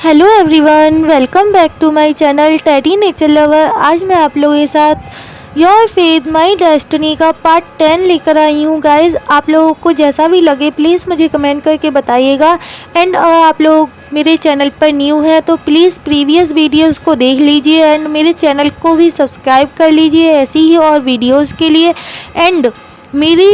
Hello everyone, welcome back to my channel teddy nature lover. आज मैं आप लोगों के साथ योर फेथ माय डेस्टिनी का पार्ट 10 लेकर आई हूँ। गाइज, आप लोगों को जैसा भी लगे प्लीज़ मुझे कमेंट करके बताइएगा। एंड आप लोग मेरे चैनल पर न्यू है तो प्लीज़ प्रीवियस वीडियोस को देख लीजिए एंड मेरे चैनल को भी सब्सक्राइब कर लीजिए ऐसी ही और वीडियोस के लिए। एंड मेरी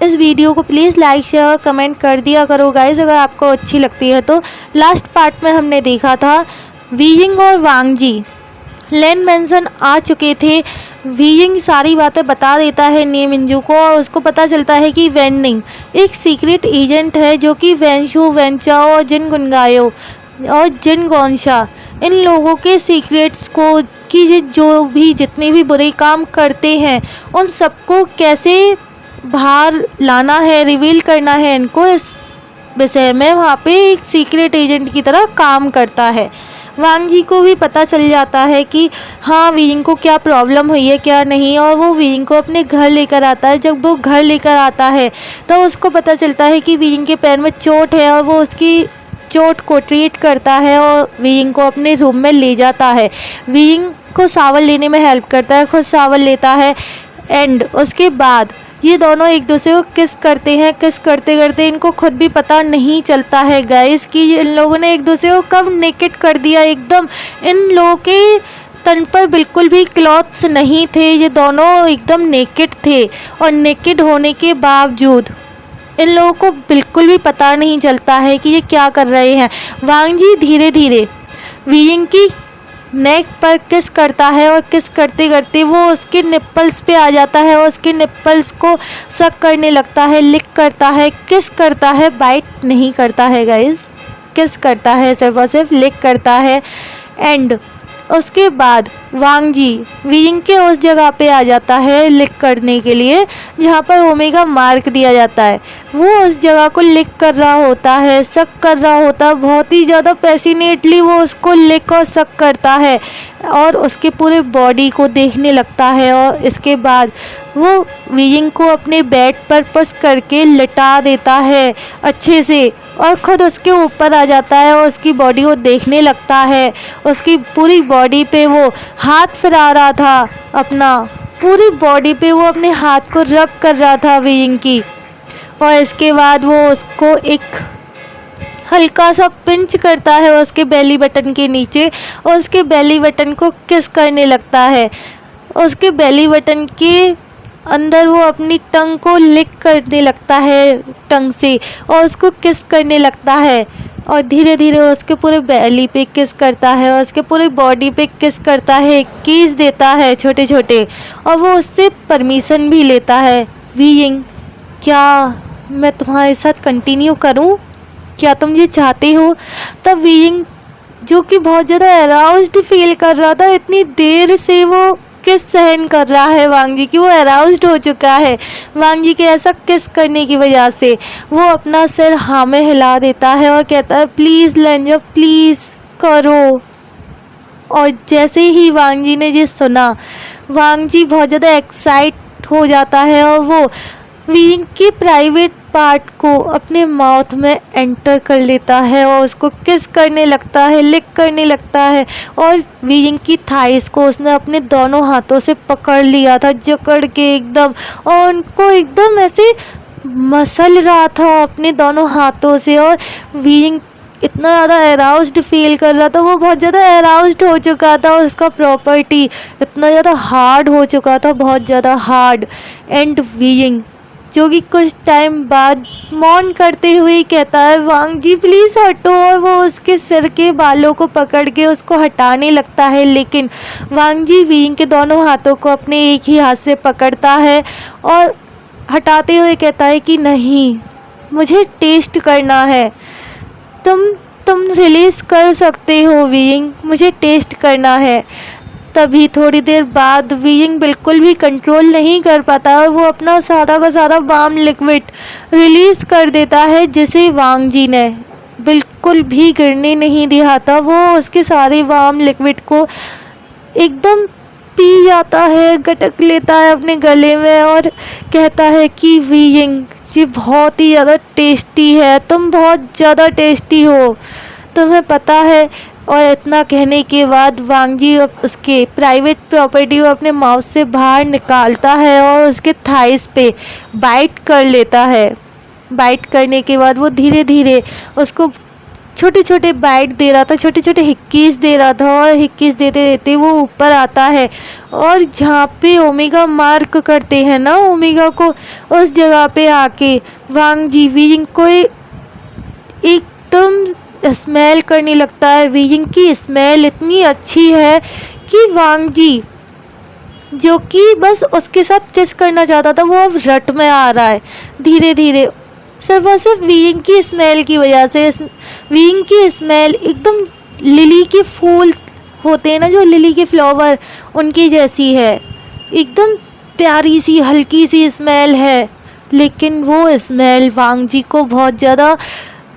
इस वीडियो को प्लीज़ लाइक शेयर कमेंट कर दिया करो गाइज, अगर आपको अच्छी लगती है तो। लास्ट पार्ट में हमने देखा था वीयिंग और वांगजी लैंड मेंशन आ चुके थे। वीयिंग सारी बातें बता देता है ने मिंजू को और उसको पता चलता है कि वेननिंग एक सीक्रेट एजेंट है जो कि वेनशु, वेनचाओ और जिन गुनगायो और जिन गोनशा इन लोगों के सीक्रेट्स को कि जो भी जितने भी बुरे काम करते हैं उन सबको कैसे बाहर लाना है, रिवील करना है इनको, इस विषय में वहाँ पे एक सीक्रेट एजेंट की तरह काम करता है। वांग जी को भी पता चल जाता है कि हाँ वीइंग को क्या प्रॉब्लम हुई है क्या नहीं, और वो वीइंग को अपने घर लेकर आता है। जब वो घर लेकर आता है तो उसको पता चलता है कि वीइंग के पैर में चोट है और वो उसकी चोट को ट्रीट करता है और वीइंग को अपने रूम में ले जाता है। वीइंग को शावर लेने में हेल्प करता है, खुद शावर लेता है। एंड उसके बाद ये दोनों एक दूसरे को किस करते हैं। किस करते करते इनको खुद भी पता नहीं चलता है गाइस कि इन लोगों ने एक दूसरे को कब नेकेड कर दिया। एकदम इन लोगों के तन पर बिल्कुल भी क्लॉथ्स नहीं थे, ये दोनों एकदम नेकेड थे। और नेकेड होने के बावजूद इन लोगों को बिल्कुल भी पता नहीं चलता है कि ये क्या कर रहे हैं। वांग जी धीरे धीरे वीइंग की नेक पर किस करता है और किस करते करते वो उसके निप्पल्स पे आ जाता है और उसके निप्पल्स को सक करने लगता है, लिक करता है, किस करता है, बाइट नहीं करता है गाइस, किस करता है, सिर्फ और सिर्फ लिक करता है। एंड उसके बाद वांग जी वीइंग के उस जगह पे आ जाता है लिक करने के लिए जहाँ पर ओमेगा मार्क दिया जाता है। वो उस जगह को लिक कर रहा होता है, सक कर रहा होता है, बहुत ही ज़्यादा पैसिनेटली वो उसको लिक और सक करता है और उसके पूरे बॉडी को देखने लगता है। और इसके बाद वो वीइंग को अपने बेड पर पुश करके लिटा देता है अच्छे से और ख़ुद उसके ऊपर आ जाता है और उसकी बॉडी को देखने लगता है। उसकी पूरी बॉडी पे वो हाथ फिरा रहा था, अपना पूरी बॉडी पे वो अपने हाथ को रब कर रहा था वीइंग की। और इसके बाद वो उसको एक हल्का सा पिंच करता है उसके बेली बटन के नीचे और उसके बेली बटन को किस करने लगता है। उसके बेली बटन के अंदर वो अपनी टंग को लिक करने लगता है टंग से और उसको किस करने लगता है और धीरे धीरे उसके पूरे बेली पे किस करता है और उसके पूरे बॉडी पे किस करता है, कीस देता है छोटे छोटे। और वो उससे परमिशन भी लेता है, वीइंग क्या मैं तुम्हारे साथ कंटिन्यू करूं, क्या तुम ये चाहते हो। तब वीइंग जो कि बहुत ज़्यादा अराउज्ड फील कर रहा था, इतनी देर से वो किस सहन कर रहा है वांग जी की, वो अराउज्ड हो चुका है वांग जी के ऐसा किस करने की वजह से। वो अपना सिर हाँ में हिला देता है और कहता है प्लीज़ लेंजो प्लीज़ करो। और जैसे ही वांग जी ने ये सुना वांग जी बहुत ज़्यादा एक्साइट हो जाता है और वो वीइंग की प्राइवेट पार्ट को अपने माउथ में एंटर कर लेता है और उसको किस करने लगता है, लिक करने लगता है। और वीइंग की थाइस को उसने अपने दोनों हाथों से पकड़ लिया था जकड़ के एकदम, और उनको एकदम ऐसे मसल रहा था अपने दोनों हाथों से। और वीइंग इतना ज़्यादा अराउज्ड फील कर रहा था, वो बहुत ज़्यादा अराउज्ड हो चुका था, उसका प्रॉपर्टी इतना ज़्यादा हार्ड हो चुका था, बहुत ज़्यादा हार्ड। एंड वीइंग जो कि कुछ टाइम बाद मौन करते हुए कहता है वांग जी प्लीज़ हटो, और वो उसके सिर के बालों को पकड़ के उसको हटाने लगता है। लेकिन वांग जी वीइंग के दोनों हाथों को अपने एक ही हाथ से पकड़ता है और हटाते हुए कहता है कि नहीं, मुझे टेस्ट करना है, तुम रिलीज़ कर सकते हो वीइंग, मुझे टेस्ट करना है। तभी थोड़ी देर बाद वीइंग बिल्कुल भी कंट्रोल नहीं कर पाता और वो अपना सारा का सारा वार्म लिक्विड रिलीज़ कर देता है, जिसे वांग जी ने बिल्कुल भी गिरने नहीं दिया था। वो उसके सारे वार्म लिक्विड को एकदम पी जाता है, गटक लेता है अपने गले में और कहता है कि वीइंग जी बहुत ही ज़्यादा टेस्टी है, तुम बहुत ज़्यादा टेस्टी हो। तुम्हें पता है। और इतना कहने के बाद वांग जी उसके प्राइवेट प्रॉपर्टी को अपने माउथ से बाहर निकालता है और उसके थाइस पे बाइट कर लेता है। बाइट करने के बाद वो धीरे धीरे उसको छोटे छोटे बाइट दे रहा था, छोटे छोटे हिक्कीस दे रहा था, और हिक्कीस देते देते वो ऊपर आता है और जहाँ पे ओमेगा मार्क करते हैं ना ओमेगा को, उस जगह पे आके वांग जी वीजिंग को एकदम स्मेल करने लगता है। वीजिंग की स्मेल इतनी अच्छी है कि वांग जी जो कि बस उसके साथ किस करना चाहता था वो अब रट में आ रहा है धीरे धीरे, सिर्फ और सिर्फ वीइंग की स्मेल की वजह से। वीइंग की स्मेल एकदम लिली के फूल होते हैं ना, जो लिली के फ्लावर, उनकी जैसी है। एकदम प्यारी सी हल्की सी स्मेल है, लेकिन वो स्मेल वांग जी को बहुत ज़्यादा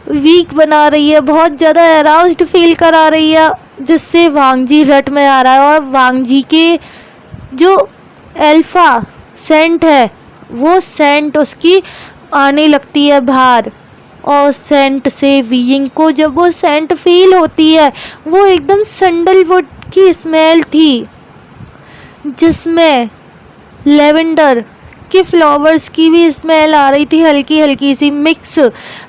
वीक बना रही है, बहुत ज़्यादा अराउज्ड फील करा रही है, जिससे वांग जी रट में आ रहा है। और वांग जी के जो अल्फा सेंट है वो सेंट उसकी आने लगती है बाहर, और सेंट से वीइंग को जब वो सेंट फील होती है वो एकदम सैंडलवुड की स्मेल थी, जिसमें लेवेंडर के फ्लावर्स की भी स्मेल आ रही थी, हल्की हल्की सी मिक्स।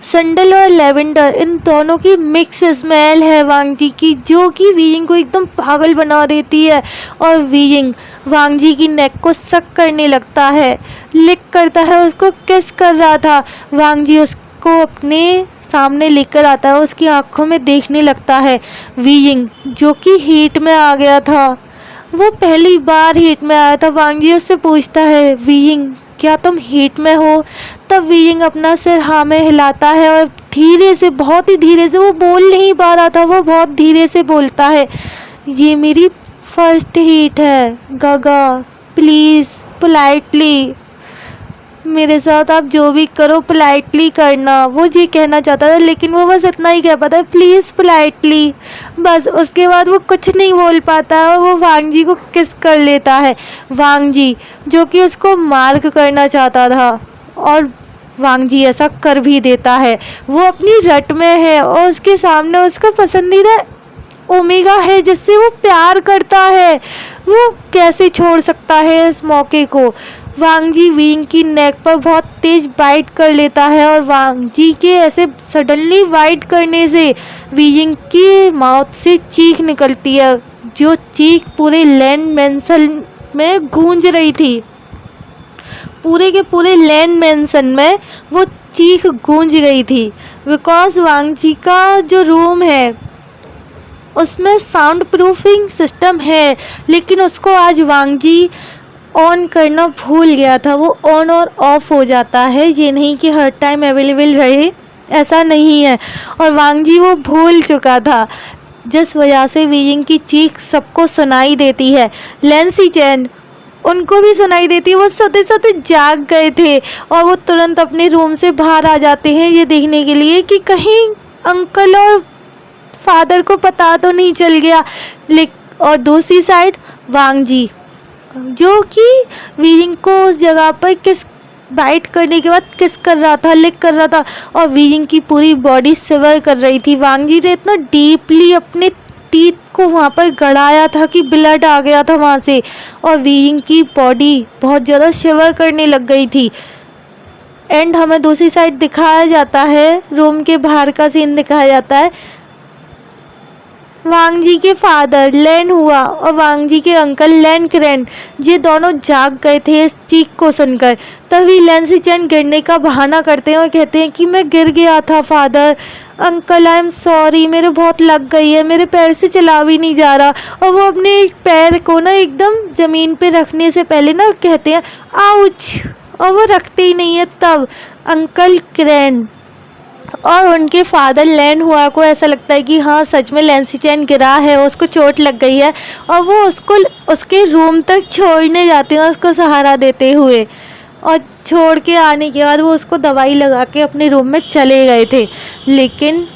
सैंडल और लेवेंडर इन दोनों की मिक्स स्मेल है वांग जी की, जो कि वीइंग को एकदम पागल बना देती है। और वीइंग वांग जी की नेक को सक करने लगता है, लिक करता है, उसको किस कर रहा था। वांग जी उसको अपने सामने लेकर आता है, उसकी आंखों में देखने लगता है। वीइंग जो कि हीट में आ गया था, वो पहली बार हीट में आया था। वांग जी उससे पूछता है, वीइंग क्या तुम हीट में हो? तब वीइंग अपना सिर हाँ में हिलाता है और धीरे से, बहुत ही धीरे से, वो बोल नहीं पा रहा था, वो बहुत धीरे से बोलता है, ये मेरी फर्स्ट हीट है गागा, प्लीज़ पोलाइटली मेरे साथ आप जो भी करो पोलाइटली करना। वो ये कहना चाहता था, लेकिन वो बस इतना ही कह पाता है, प्लीज़ पोलाइटली, बस। उसके बाद वो कुछ नहीं बोल पाता है और वो वांग जी को किस कर लेता है। वांग जी जो कि उसको मार्क करना चाहता था, और वांग जी ऐसा कर भी देता है। वो अपनी रट में है और उसके सामने उसका पसंदीदा ओमेगा है जिससे वो प्यार करता है। वो कैसे छोड़ सकता है इस मौके को। वांग जी वीइंग की नेक पर बहुत तेज बाइट कर लेता है, और वांग जी के ऐसे सडनली बाइट करने से वीइंग की माउथ से चीख निकलती है, जो चीख पूरे लैंड मैंसन में गूंज रही थी। पूरे के पूरे लैंड मैंसन में वो चीख गूंज गई थी, बिकॉज वांग जी का जो रूम है उसमें साउंड प्रूफिंग सिस्टम है, लेकिन उसको आज वांग जी ऑन करना भूल गया था। वो ऑन और ऑफ हो जाता है, ये नहीं कि हर टाइम अवेलेबल रहे, ऐसा नहीं है। और वांग जी वो भूल चुका था, जिस वजह से वीइंग की चीख सबको सुनाई देती है। लैंसी चैन उनको भी सुनाई देती है। वो सोते सोते जाग गए थे और वो तुरंत अपने रूम से बाहर आ जाते हैं, ये देखने के लिए कि कहीं अंकल और फादर को पता तो नहीं चल गया। और दूसरी साइड वांग जी जो कि वीइंग को उस जगह पर किस बाइट करने के बाद किस कर रहा था, लिक कर रहा था, और वीइंग की पूरी बॉडी शिवर कर रही थी। वांग जी ने इतना डीपली अपने टीथ को वहाँ पर गड़ाया था कि ब्लड आ गया था वहाँ से, और वीइंग की बॉडी बहुत ज़्यादा शिवर करने लग गई थी। एंड हमें दूसरी साइड दिखाया जाता है, रूम के बाहर का सीन दिखाया जाता है। वांग जी के फादर लैन हुआ और वांग जी के अंकल लैन क्रेन, ये दोनों जाग गए थे इस चीख को सुनकर। तभी लैंसी चैन गिरने का बहाना करते हैं और कहते हैं कि मैं गिर गया था father, uncle I am sorry, मेरे बहुत लग गई है, मेरे पैर से चला भी नहीं जा रहा। और वो अपने पैर को ना एकदम ज़मीन पे रखने से पहले ना कहते हैं आउच, और वो रखते ही नहीं है। तब अंकल क्रेन और उनके फादर लैन हुआ को ऐसा लगता है कि हाँ सच में लैंसी चैन गिरा है, उसको चोट लग गई है, और वो उसको उसके रूम तक छोड़ने जाते हैं उसको सहारा देते हुए। और छोड़ के आने के बाद वो उसको दवाई लगा के अपने रूम में चले गए थे। लेकिन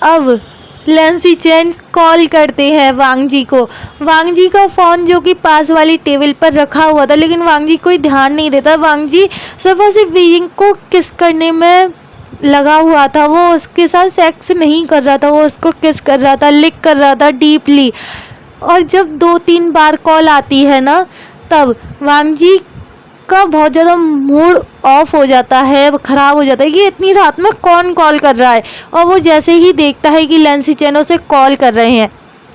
अब लैंसी चैन कॉल करते हैं वांग जी को। वांग जी का फ़ोन जो कि पास वाली टेबल पर रखा हुआ था, लेकिन वांग जी कोई ध्यान नहीं देता। वांग जी सिर्फ और सिर्फ वीइंग को किस करने में लगा हुआ था वो उसके साथ सेक्स नहीं कर रहा था, वो उसको किस कर रहा था, लिक कर रहा था डीपली। और जब 2-3 बार कॉल आती है ना, तब वांग जी का बहुत ज़्यादा मूड ऑफ हो जाता है, ख़राब हो जाता है कि इतनी रात में कौन कॉल कर रहा है। और वो जैसे ही देखता है कि लैंसी चैन उसे कॉल कर रहे हैं,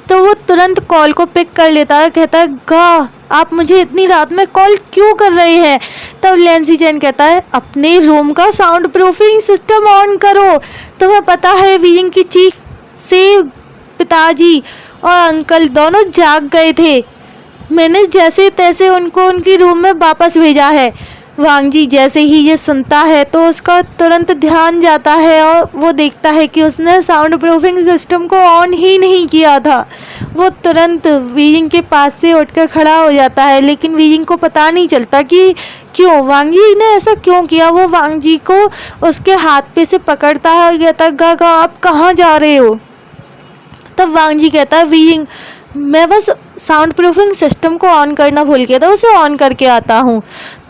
तो वो तुरंत कॉल को पिक कर लेता है, कहता है गा आप मुझे इतनी रात में कॉल क्यों कर रहे हैं। तब लैंसी चैन कहता है अपने रूम का साउंड प्रूफिंग सिस्टम ऑन करो। तुम्हें पता है वीइंग की चीख से पिताजी और अंकल दोनों जाग गए थे, मैंने जैसे तैसे उनको उनकी रूम में वापस भेजा है। वांग जी जैसे ही ये सुनता है तो उसका तुरंत ध्यान जाता है और वो देखता है कि उसने साउंड प्रूफिंग सिस्टम को ऑन ही नहीं किया था। वो तुरंत वीइंग के पास से उठकर खड़ा हो जाता है, लेकिन वीइंग को पता नहीं चलता कि क्यों वांग जी ने ऐसा क्यों किया। वो वांग जी को उसके हाथ पे से पकड़ता है और कहता है गागा आप कहाँ जा रहे हो। तब वांग जी कहता है वीइंग मैं बस साउंड प्रूफिंग सिस्टम को ऑन करना भूल गया था, उसे ऑन करके आता हूँ।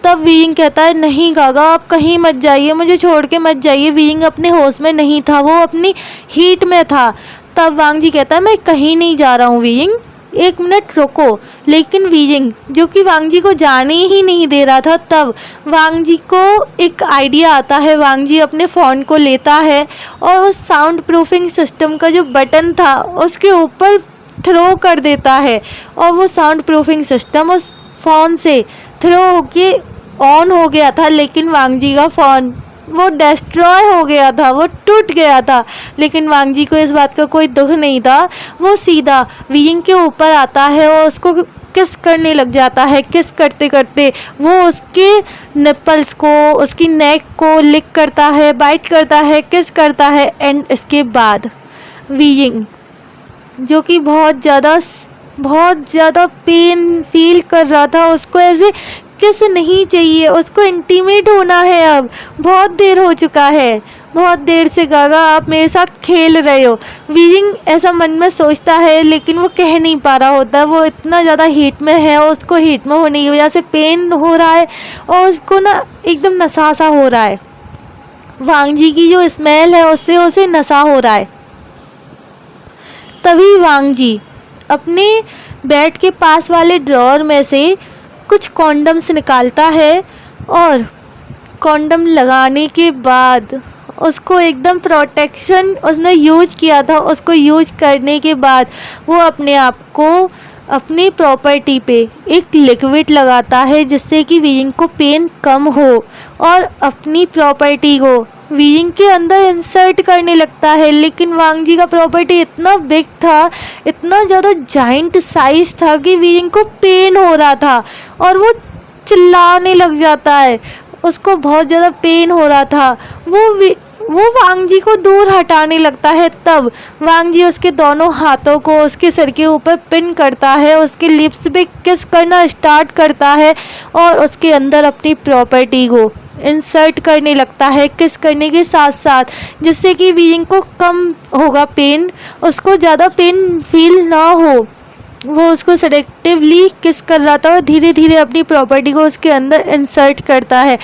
तब वीइंग कहता है नहीं गागा आप कहीं मत जाइए, मुझे छोड़ के मत जाइए। वीइंग अपने होश में नहीं था, वो अपनी हीट में था। तब वांग जी कहता है मैं कहीं नहीं जा रहा हूँ वीइंग, 1 मिनट रुको। लेकिन वीइंग जो कि वांग जी को जाने ही नहीं दे रहा था, तब वांग जी को एक आइडिया आता है। वांग जी अपने फ़ोन को लेता है और उस साउंड प्रूफिंग सिस्टम का जो बटन था उसके ऊपर थ्रो कर देता है और वो साउंड प्रूफिंग सिस्टम उस फ़ोन से थ्रो होके ऑन हो गया था। लेकिन वांग जी का फ़ोन वो डिस्ट्रॉय हो गया था, वो टूट गया था। लेकिन वांग जी को इस बात का कोई दुख नहीं था। वो सीधा वीइंग के ऊपर आता है और उसको किस करने लग जाता है। किस करते करते वो उसके निपल्स को, उसकी नेक को लिक करता है, बाइट करता है, किस करता है। एंड इसके बाद वीइंग जो कि बहुत ज़्यादा पेन फील कर रहा था, उसको ऐसे किस नहीं चाहिए, उसको इंटीमेट होना है। अब बहुत देर हो चुका है, बहुत देर से गागा आप मेरे साथ खेल रहे हो। वीइंग ऐसा मन में सोचता है, लेकिन वो कह नहीं पा रहा होता। वो इतना ज़्यादा हीट में है और उसको हीट में होने की वजह से पेन हो रहा है और उसको ना एकदम नशा सा हो रहा है। वांग जी की जो स्मेल है उससे उसे नशा हो रहा है। तभी वांग जी अपने बेड के पास वाले ड्रॉअर में से कुछ कॉन्डम्स निकालता है और कॉन्डम लगाने के बाद उसको एकदम प्रोटेक्शन उसने यूज किया था, उसको यूज करने के बाद वो अपने आप को अपनी प्रॉपर्टी पे एक लिक्विड लगाता है जिससे कि वीइंग को पेन कम हो और अपनी प्रॉपर्टी को वीइंग के अंदर इंसर्ट करने लगता है। लेकिन वांग जी का प्रॉपर्टी इतना बिग था, इतना ज़्यादा जाइंट साइज था कि वीइंग को पेन हो रहा था और वो चिल्लाने लग जाता है, उसको बहुत ज़्यादा पेन हो रहा था। वो वांग जी को दूर हटाने लगता है। तब वांग जी उसके दोनों हाथों को उसके सिर के ऊपर पिन करता है, उसके लिप्स पे किस करना स्टार्ट करता है और उसके अंदर अपनी प्रॉपर्टी को इंसर्ट करने लगता है किस करने के साथ साथ, जिससे कि वीइंग को कम होगा पेन, उसको ज़्यादा पेन फील ना हो। वो उसको सेलेक्टिवली किस कर रहा था और धीरे धीरे अपनी प्रॉपर्टी को उसके अंदर इंसर्ट करता है।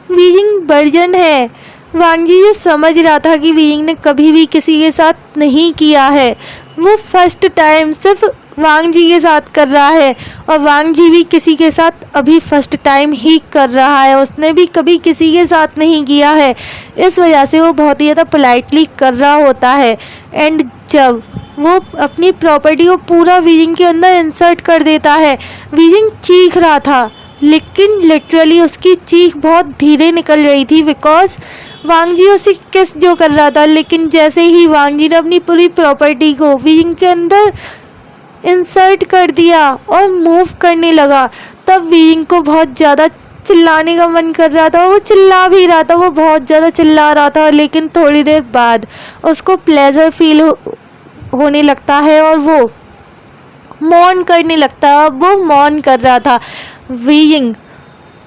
वीइंग वर्जन है, वांग जी ये समझ रहा था कि वीइंग ने कभी भी किसी के साथ नहीं किया है, वो फर्स्ट टाइम सिर्फ वांग जी के साथ कर रहा है और वांग जी भी किसी के साथ अभी फर्स्ट टाइम ही कर रहा है, उसने भी कभी किसी के साथ नहीं किया है। इस वजह से वो बहुत ही ज़्यादा पोलाइटली कर रहा होता है। एंड जब वो अपनी प्रॉपर्टी को पूरा वीइंग के अंदर इंसर्ट कर देता है, वीइंग चीख रहा था, लेकिन लिटरली उसकी चीख बहुत धीरे निकल रही थी बिकॉज वांग जी उसे किस जो कर रहा था। लेकिन जैसे ही वांग जी ने अपनी पूरी प्रॉपर्टी को वीइंग के अंदर इंसर्ट कर दिया और मूव करने लगा, तब वीइंग को बहुत ज़्यादा चिल्लाने का मन कर रहा था। वो चिल्ला भी रहा था, वो बहुत ज़्यादा चिल्ला रहा था। लेकिन थोड़ी देर बाद उसको प्लेजर फील होने लगता है और वो मौन करने लगता है। वो मौन कर रहा था। वीइंग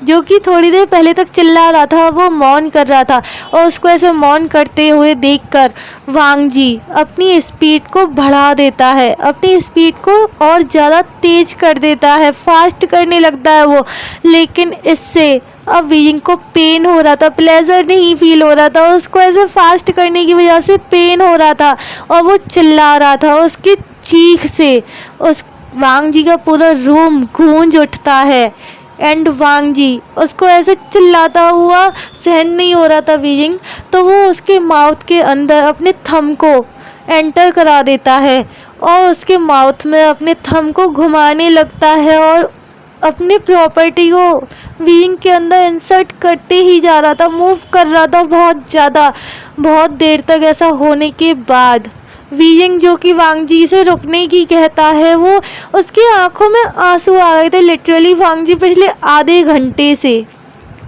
जो कि थोड़ी देर पहले तक चिल्ला रहा था, वो मौन कर रहा था और उसको ऐसे मौन करते हुए देखकर वांग जी अपनी स्पीड को बढ़ा देता है, अपनी स्पीड को और ज़्यादा तेज कर देता है, फास्ट करने लगता है वो। लेकिन इससे अब वीजिंग को पेन हो रहा था, प्लेजर नहीं फील हो रहा था, उसको ऐसे फास्ट करने की वजह से पेन हो रहा था और वो चिल्ला रहा था। उसकी चीख से उस वांग जी का पूरा रूम गूंज उठता है एंड वांग जी उसको ऐसे चिल्लाता हुआ सहन नहीं हो रहा था वीजिंग, तो वो उसके माउथ के अंदर अपने थंब को एंटर करा देता है और उसके माउथ में अपने थंब को घुमाने लगता है और अपनी प्रॉपर्टी को वीजिंग के अंदर इंसर्ट करते ही जा रहा था, मूव कर रहा था बहुत ज़्यादा। बहुत देर तक ऐसा होने के बाद वीजिंग जो कि वांग जी से रुकने की कहता है, वो उसकी आंखों में आंसू आ गए थे लिटरली। वांग जी पिछले आधे घंटे से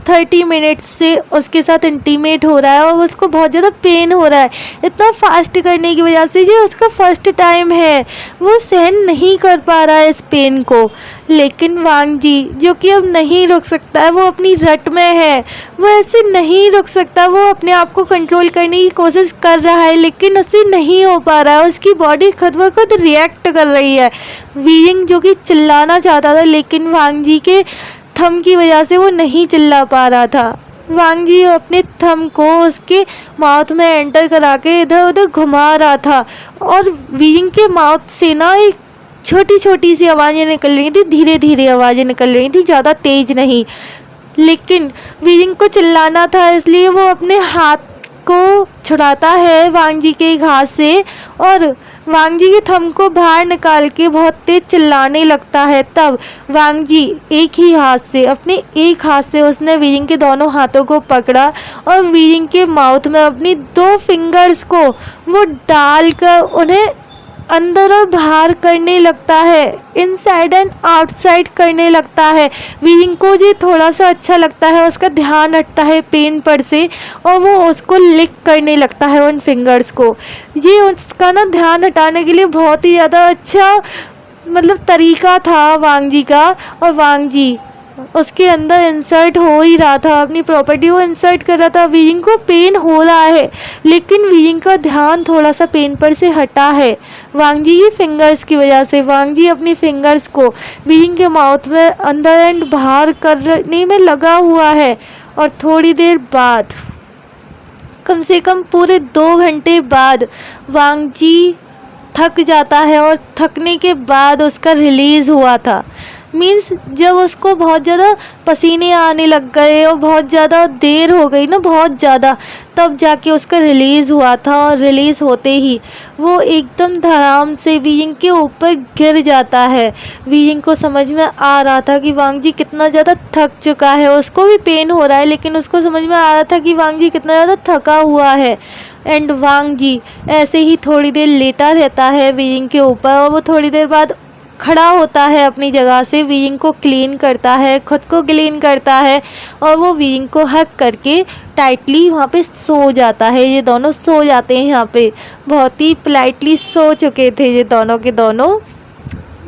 30 मिनट्स से उसके साथ इंटीमेट हो रहा है और उसको बहुत ज़्यादा पेन हो रहा है इतना फास्ट करने की वजह से। ये उसका फर्स्ट टाइम है, वो सहन नहीं कर पा रहा है इस पेन को। लेकिन वांग जी जो कि अब नहीं रुक सकता है, वो अपनी रट में है, वो ऐसे नहीं रुक सकता। वो अपने आप को कंट्रोल करने की कोशिश कर रहा है लेकिन उससे नहीं हो पा रहा है। उसकी बॉडी खुद ब खुद रिएक्ट कर रही है। वीजिंग जो कि चिल्लाना चाहता था लेकिन वांग जी के थंब की वजह से वो नहीं चिल्ला पा रहा था। वांग जी अपने थंब को उसके माउथ में एंटर करा के इधर उधर घुमा रहा था और वीजिंग के माउथ से ना एक छोटी छोटी सी आवाज़ें निकल रही थी, धीरे धीरे आवाज़ें निकल रही थी, ज़्यादा तेज नहीं। लेकिन वीजिंग को चिल्लाना था इसलिए वो अपने हाथ को छुड़ाता है वांग जी के एक हाथ से और वांग जी के थंब को बाहर निकाल के बहुत तेज चिल्लाने लगता है। तब वांग जी एक ही हाथ से, अपने एक हाथ से उसने वीजिंग के दोनों हाथों को पकड़ा और वीजिंग के माउथ में अपनी 2 फिंगर्स को वो डालकर उन्हें अंदर और बाहर करने लगता है, इनसाइड एंड आउटसाइड करने लगता है। वीजिंग को ये थोड़ा सा अच्छा लगता है, उसका ध्यान हटता है पेन पर से और वो उसको लिक करने लगता है उन फिंगर्स को। ये उसका ना ध्यान हटाने के लिए बहुत ही ज़्यादा अच्छा मतलब तरीका था वांग जी का। और वांग जी उसके अंदर इंसर्ट हो ही रहा था, अपनी प्रॉपर्टी को इंसर्ट कर रहा था। वीजिंग को पेन हो रहा है लेकिन वीजिंग का ध्यान थोड़ा सा पेन पर से हटा है वांग जी की फिंगर्स की वजह से। वांग जी अपनी फिंगर्स को वीजिंग के माउथ में अंदर एंड बाहर करने में लगा हुआ है और थोड़ी देर बाद, कम से कम पूरे 2 घंटे बाद वांग जी थक जाता है और थकने के बाद उसका रिलीज़ हुआ था। मीन्स जब उसको बहुत ज़्यादा पसीने आने लग गए और बहुत ज़्यादा देर हो गई ना, बहुत ज़्यादा, तब जाके उसका रिलीज़ हुआ था। और रिलीज़ होते ही वो एकदम धड़ाम से वीजिंग के ऊपर गिर जाता है। वीजिंग को समझ में आ रहा था कि वांग जी कितना ज़्यादा थक चुका है, उसको भी पेन हो रहा है लेकिन उसको समझ में आ रहा था कि वांग जी कितना ज़्यादा थका हुआ है। एंड वांग जी ऐसे ही थोड़ी देर लेटा रहता है वीजिंग के ऊपर और वो थोड़ी देर बाद खड़ा होता है अपनी जगह से, वीजिंग को क्लीन करता है, खुद को क्लीन करता है और वो वीजिंग को हक करके टाइटली वहाँ पे सो जाता है। ये दोनों सो जाते हैं यहाँ पे, बहुत ही पोलाइटली सो चुके थे ये दोनों के दोनों।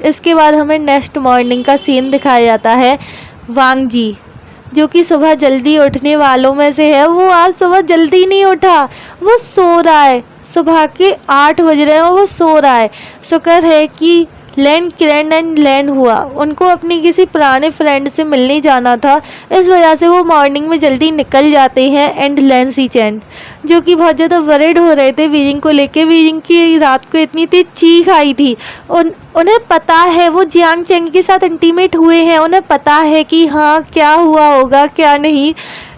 इसके बाद हमें नेक्स्ट मॉर्निंग का सीन दिखाया जाता है। वांग जी जो कि सुबह जल्दी उठने वालों में से है, वो आज सुबह जल्दी नहीं उठा, वो सो रहा है। सुबह के 8 बज रहे हैं और वो सो रहा है। शुक्र है कि किरण एंड लैन हुआ, उनको अपनी किसी पुराने फ्रेंड से मिलने जाना था, इस वजह से वो मॉर्निंग में जल्दी निकल जाते हैं। एंड लैन सी चैन जो कि बहुत ज़्यादा वरिड हो रहे थे वीजिंग को लेके। वीजिंग की रात को इतनी तेज चीख आई थी, उन्हें पता है वो जियांग चैंग के साथ इंटीमेट हुए हैं, उन्हें पता है कि हाँ क्या हुआ होगा क्या नहीं,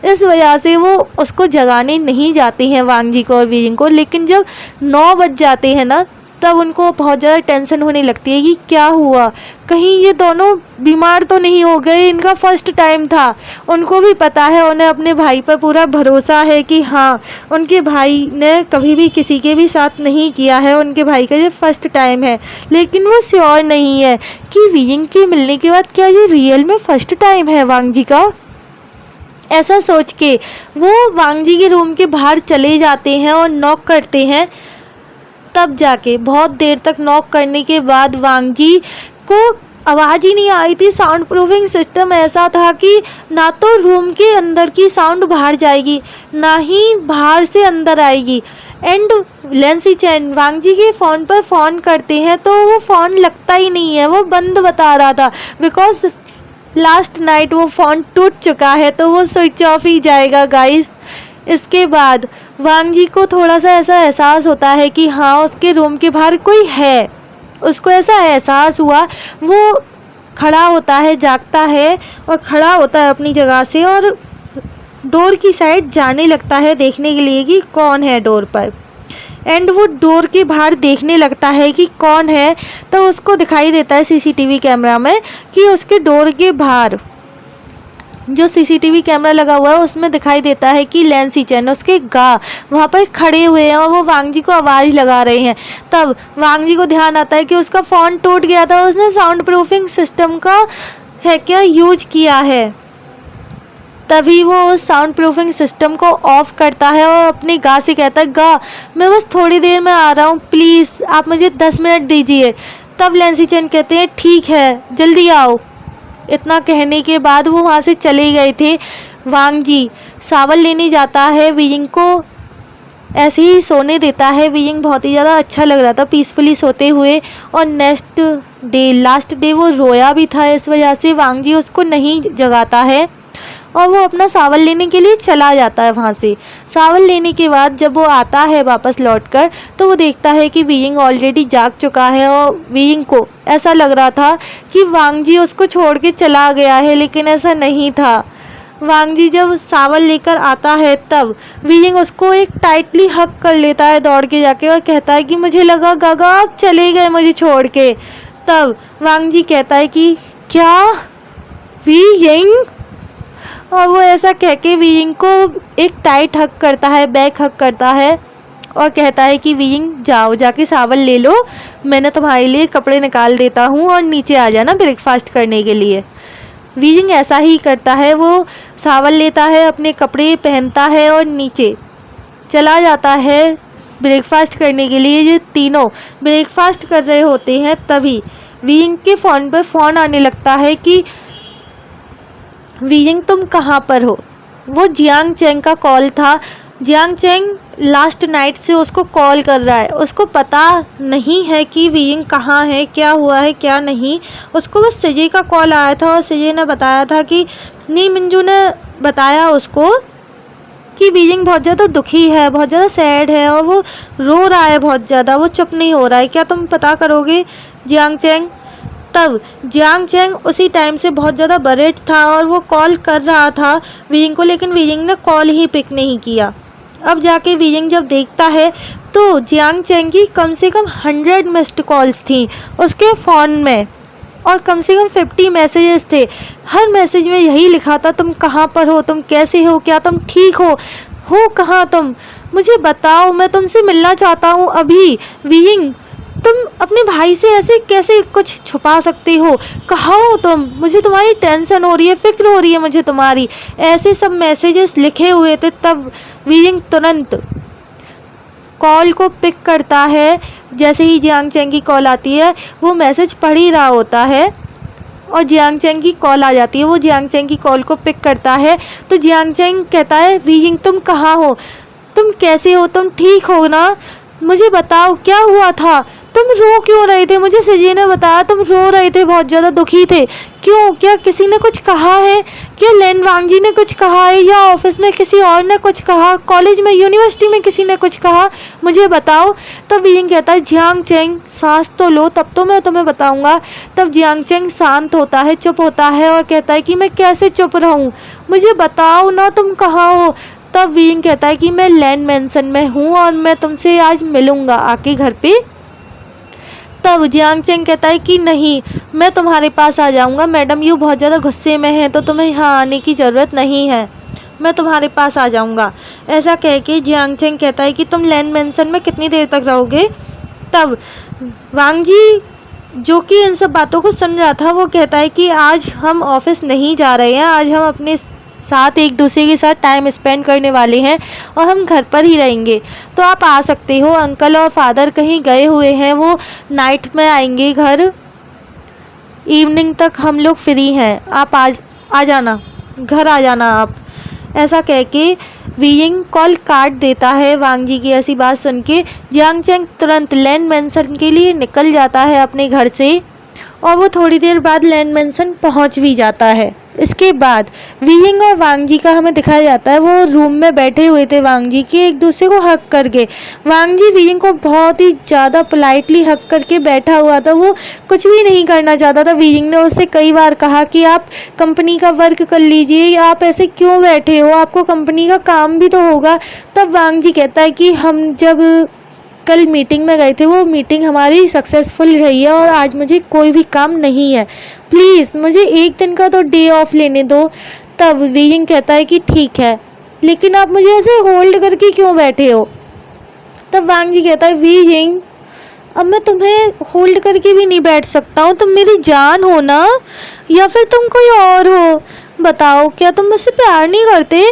इस वजह से वो उसको जगाने नहीं जाते हैं वांग जी को और वीजिंग को। लेकिन जब 9 बज जाते हैं ना, तब उनको बहुत ज़्यादा टेंशन होने लगती है कि क्या हुआ, कहीं ये दोनों बीमार तो नहीं हो गए। इनका फर्स्ट टाइम था, उनको भी पता है, उन्हें अपने भाई पर पूरा भरोसा है कि हाँ उनके भाई ने कभी भी किसी के भी साथ नहीं किया है, उनके भाई का ये फर्स्ट टाइम है। लेकिन वो श्योर नहीं है कि वीजिंग के मिलने के बाद क्या ये रियल में फर्स्ट टाइम है वांग जी का। ऐसा सोच के वो वांग जी के रूम के बाहर चले जाते हैं और नॉक करते हैं। तब जाके बहुत देर तक नॉक करने के बाद वांग जी को आवाज़ ही नहीं आ रही थी। साउंड प्रूफिंग सिस्टम ऐसा था कि ना तो रूम के अंदर की साउंड बाहर जाएगी, ना ही बाहर से अंदर आएगी। एंड लैन सी चैन वांग जी के फ़ोन पर फ़ोन करते हैं तो वो फ़ोन लगता ही नहीं है, वो बंद बता रहा था। बिकॉज लास्ट नाइट वो फ़ोन टूट चुका है तो वो स्विच ऑफ ही जाएगा गाइस। इसके बाद वांग जी को थोड़ा सा ऐसा एहसास होता है कि हाँ उसके रूम के बाहर कोई है। उसको ऐसा एहसास हुआ, वो खड़ा होता है, जागता है और खड़ा होता है अपनी जगह से और डोर की साइड जाने लगता है देखने के लिए कि कौन है डोर पर। एंड वो डोर के बाहर देखने लगता है कि कौन है, तो उसको दिखाई देता है सीसीटीवी कैमरा में कि उसके डोर के बाहर जो सीसीटीवी कैमरा लगा हुआ है उसमें दिखाई देता है कि लैंसी चैन उसके गा वहाँ पर खड़े हुए हैं और वो वांग जी को आवाज़ लगा रहे हैं। तब वांग जी को ध्यान आता है कि उसका फ़ोन टूट गया था, उसने साउंड प्रूफिंग सिस्टम का है क्या यूज किया है। तभी वो उस साउंड प्रूफिंग सिस्टम को ऑफ करता है और अपनी गा से कहता है, गा मैं बस थोड़ी देर में आ रहा हूँ, प्लीज़ आप मुझे 10 मिनट दीजिए। तब लैंसी चैन कहते हैं ठीक है जल्दी आओ। इतना कहने के बाद वो वहाँ से चले गए थे। वांग जी सावल लेने जाता है, वीइंग को ऐसे ही सोने देता है। वीइंग बहुत ही ज़्यादा अच्छा लग रहा था पीसफुली सोते हुए। और नेक्स्ट डे लास्ट डे वो रोया भी था, इस वजह से वांग जी उसको नहीं जगाता है और वो अपना सावल लेने के लिए चला जाता है वहाँ से। सावल लेने के बाद जब वो आता है वापस लौटकर तो वो देखता है कि वीइंग ऑलरेडी जाग चुका है और वीइंग को ऐसा लग रहा था कि वांग जी उसको छोड़ के चला गया है, लेकिन ऐसा नहीं था। वांग जी जब सावल लेकर आता है तब वीइंग उसको एक टाइटली हग कर लेता है दौड़ के जाके और कहता है कि मुझे लगा गागा आप चले गए मुझे छोड़ के। तब वांग जी कहता है कि क्या वीइंग, और वो ऐसा कह के वीइंग को एक टाइट हक करता है, बैक हक करता है और कहता है कि वीइंग जाओ जाके सावल ले लो, मैंने तुम्हारे लिए कपड़े निकाल देता हूँ और नीचे आ जाना ब्रेकफास्ट करने के लिए। वीइंग ऐसा ही करता है, वो सावल लेता है, अपने कपड़े पहनता है और नीचे चला जाता है ब्रेकफास्ट करने के लिए। ये तीनों ब्रेकफास्ट कर रहे होते हैं तभी वीइंग के फ़ोन पर फ़ोन आने लगता है कि वीइंग तुम कहाँ पर हो। वो जियांग चेंग का कॉल था। जियांग चेंग लास्ट नाइट से उसको कॉल कर रहा है, उसको पता नहीं है कि वीइंग कहाँ है, क्या हुआ है क्या नहीं। उसको बस सिजे का कॉल आया था और सिजे ने बताया था कि नी मिंजू ने बताया उसको कि वीइंग बहुत ज़्यादा दुखी है, बहुत ज़्यादा सैड है और वो रो रहा है बहुत ज़्यादा, वो चुप नहीं हो रहा है, क्या तुम पता करोगे जियांग चेंग। तब जियांग चेंग उसी टाइम से बहुत ज़्यादा बरेड था और वो कॉल कर रहा था वीइंग को, लेकिन वीइंग ने कॉल ही पिक नहीं किया। अब जाके वीइंग जब देखता है तो जियांग चेंग की कम से कम 100 मिस्ड कॉल्स थी उसके फ़ोन में और कम से कम 50 मैसेजेस थे। हर मैसेज में यही लिखा था, तुम कहाँ पर हो, तुम कैसे हो, क्या तुम ठीक हो कहाँ तुम, मुझे बताओ, मैं तुमसे मिलना चाहता हूँ अभी। वीइंग तुम अपने भाई से ऐसे कैसे कुछ छुपा सकते हो, कहाँ हो तुम, मुझे तुम्हारी टेंशन हो रही है, फिक्र हो रही है मुझे तुम्हारी, ऐसे सब मैसेजेस लिखे हुए थे। तब वीइंग तुरंत कॉल को पिक करता है। जैसे ही जियांग चेंग की कॉल आती है वो मैसेज पढ़ ही रहा होता है और जियांग चेंग की कॉल आ जाती है। वो जियांग चेंग की कॉल को पिक करता है तो जियांग चेंग कहता है, वीइंग तुम कहाँ हो, तुम कैसे हो, तुम ठीक हो ना, मुझे बताओ क्या हुआ था, तुम रो क्यों रहे थे, मुझे सिजे ने बताया तुम रो रहे थे, बहुत ज़्यादा दुखी थे, क्यों, क्या किसी ने कुछ कहा है, क्या लैन वांग जी ने कुछ कहा है या ऑफिस में किसी और ने कुछ कहा, कॉलेज में यूनिवर्सिटी में किसी ने कुछ कहा, मुझे बताओ। तब वीइंग कहता है, जियांग चेंग सांस तो लो तब तो मैं तुम्हें बताऊंगा। तब जियांग चेंग शांत होता है, चुप होता है और कहता है कि मैं कैसे चुप रहूँ, मुझे बताओ ना तुम कहाँ हो। तब वीइंग कहता है कि मैं लैन मेंशन में हूँ और मैं तुमसे आज मिलूँगा आके घर पे। तब जियांग चेंग कहता है कि नहीं, मैं तुम्हारे पास आ जाऊंगा, मैडम यू बहुत ज़्यादा गुस्से में है तो तुम्हें यहाँ आने की ज़रूरत नहीं है, मैं तुम्हारे पास आ जाऊंगा। ऐसा कह के जियांग चेंग कहता है कि तुम लैन मेंशन में कितनी देर तक रहोगे। तब वांग जी जो कि इन सब बातों को सुन रहा था वो कहता है कि आज हम ऑफिस नहीं जा रहे हैं, आज हम अपने साथ एक दूसरे के साथ टाइम स्पेंड करने वाले हैं और हम घर पर ही रहेंगे, तो आप आ सकते हो। अंकल और फादर कहीं गए हुए हैं, वो नाइट में आएंगे घर, इवनिंग तक हम लोग फ्री हैं, आप आ जाना, घर आ जाना आप। ऐसा कह के वीइंग कॉल काट देता है। वांग जी की ऐसी बात सुन के जियांग चेंग तुरंत लैन मेंशन के लिए निकल जाता है अपने घर से और वो थोड़ी देर बाद लैंड मैंसन पहुंच भी जाता है। इसके बाद वीयिंग और वांग जी का हमें दिखाया जाता है, वो रूम में बैठे हुए थे वांग जी के एक दूसरे को हक करके। वांग जी वीयिंग को बहुत ही ज़्यादा पोलाइटली हक करके बैठा हुआ था, वो कुछ भी नहीं करना चाहता था। वीयिंग ने उससे कई बार कहा कि आप कंपनी का वर्क कर लीजिए, आप ऐसे क्यों बैठे हो, आपको कंपनी का काम भी तो होगा। तब वांग जी कहता है कि हम जब कल मीटिंग में गए थे, वो मीटिंग हमारी सक्सेसफुल रही है और आज मुझे कोई भी काम नहीं है, प्लीज़ मुझे एक दिन का तो डे ऑफ लेने दो। तब वीयिंग कहता है कि ठीक है, लेकिन आप मुझे ऐसे होल्ड करके क्यों बैठे हो। तब वांग जी कहता है वीयिंग, अब मैं तुम्हें होल्ड करके भी नहीं बैठ सकता हूँ, तुम मेरी जान हो ना, या फिर तुम कोई और हो, बताओ क्या तुम मुझसे प्यार नहीं करते।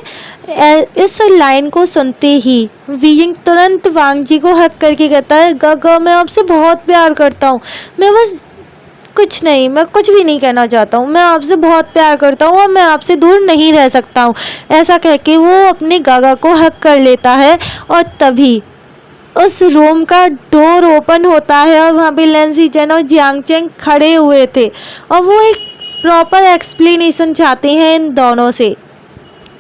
इस लाइन को सुनते ही वीयिंग तुरंत वांग जी को हक करके कहता है गागा मैं आपसे बहुत प्यार करता हूँ, मैं बस कुछ नहीं, मैं कुछ भी नहीं कहना चाहता हूँ, मैं आपसे बहुत प्यार करता हूँ और मैं आपसे दूर नहीं रह सकता हूँ। ऐसा कह के वो अपने गागा को हक कर लेता है और तभी उस रूम का डोर ओपन होता है और वहाँ पे लैंसी चेन और जियांग चेंग खड़े हुए थे और वो एक प्रॉपर एक्सप्लेनेशन चाहते हैं इन दोनों से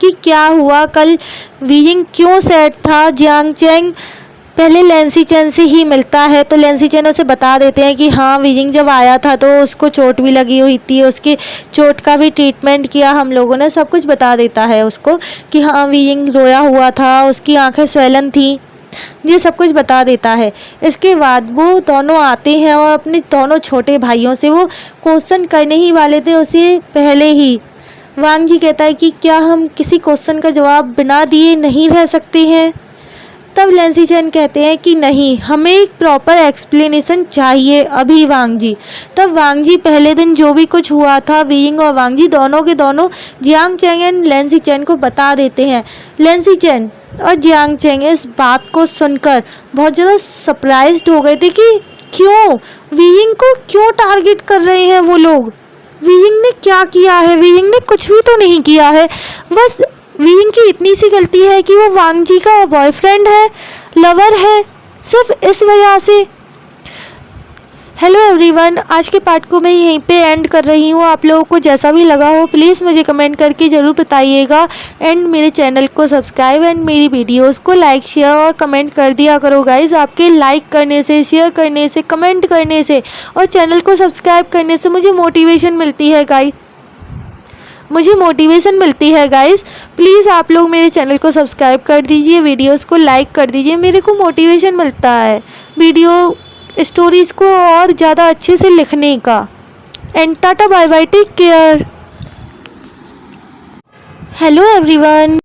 कि क्या हुआ कल, वीयिंग क्यों सैड था। जियांग चेंग पहले लैंसी चेन से ही मिलता है तो लैंसी चेन उसे बता देते हैं कि हाँ वीयिंग जब आया था तो उसको चोट भी लगी हुई थी, उसकी चोट का भी ट्रीटमेंट किया हम लोगों ने, सब कुछ बता देता है उसको कि हाँ वीयिंग रोया हुआ था, उसकी आंखें स्वेलन थी, ये सब कुछ बता देता है। इसके बाद वो दोनों आते हैं और अपने दोनों छोटे भाइयों से वो क्वेश्चन करने ही वाले थे उसे पहले ही। वांग जी कहता है कि क्या हम किसी क्वेश्चन का जवाब बिना दिए नहीं रह सकते हैं। तब लैंसी चेन कहते हैं कि नहीं, हमें एक प्रॉपर एक्सप्लेनेशन चाहिए अभी वांग जी। तब वांग जी पहले दिन जो भी कुछ हुआ था वीयिंग और वांग जी दोनों के दोनों जियांग चेंग एंड लैंसी चेन को बता देते हैं। लैंसी चेन और जियांग चेंग इस बात को सुनकर बहुत ज़्यादा सरप्राइज्ड हो गए थे कि क्यों वीयिंग को क्यों टारगेट कर रहे हैं वो लोग, वीयिंग ने क्या किया है, वीयिंग ने कुछ भी तो नहीं किया है, बस वीयिंग की इतनी सी गलती है कि वो वांग जी का बॉयफ्रेंड है, लवर है, सिर्फ इस वजह से। हेलो एवरीवन, आज के पार्ट को मैं यहीं पे एंड कर रही हूँ। आप लोगों को जैसा भी लगा हो प्लीज़ मुझे कमेंट करके ज़रूर बताइएगा एंड मेरे चैनल को सब्सक्राइब एंड मेरी वीडियोस को लाइक शेयर और कमेंट कर दिया करो गाइज़। आपके लाइक करने से, शेयर करने से, कमेंट करने से और चैनल को सब्सक्राइब करने से मुझे मोटिवेशन मिलती है गाइज़। प्लीज़ आप लोग मेरे चैनल को सब्सक्राइब कर दीजिए, वीडियोज़ को लाइक कर दीजिए, मेरे को मोटिवेशन मिलता है वीडियो स्टोरीज़ को और ज़्यादा अच्छे से लिखने का। And tata bye bye, take care. Hello everyone.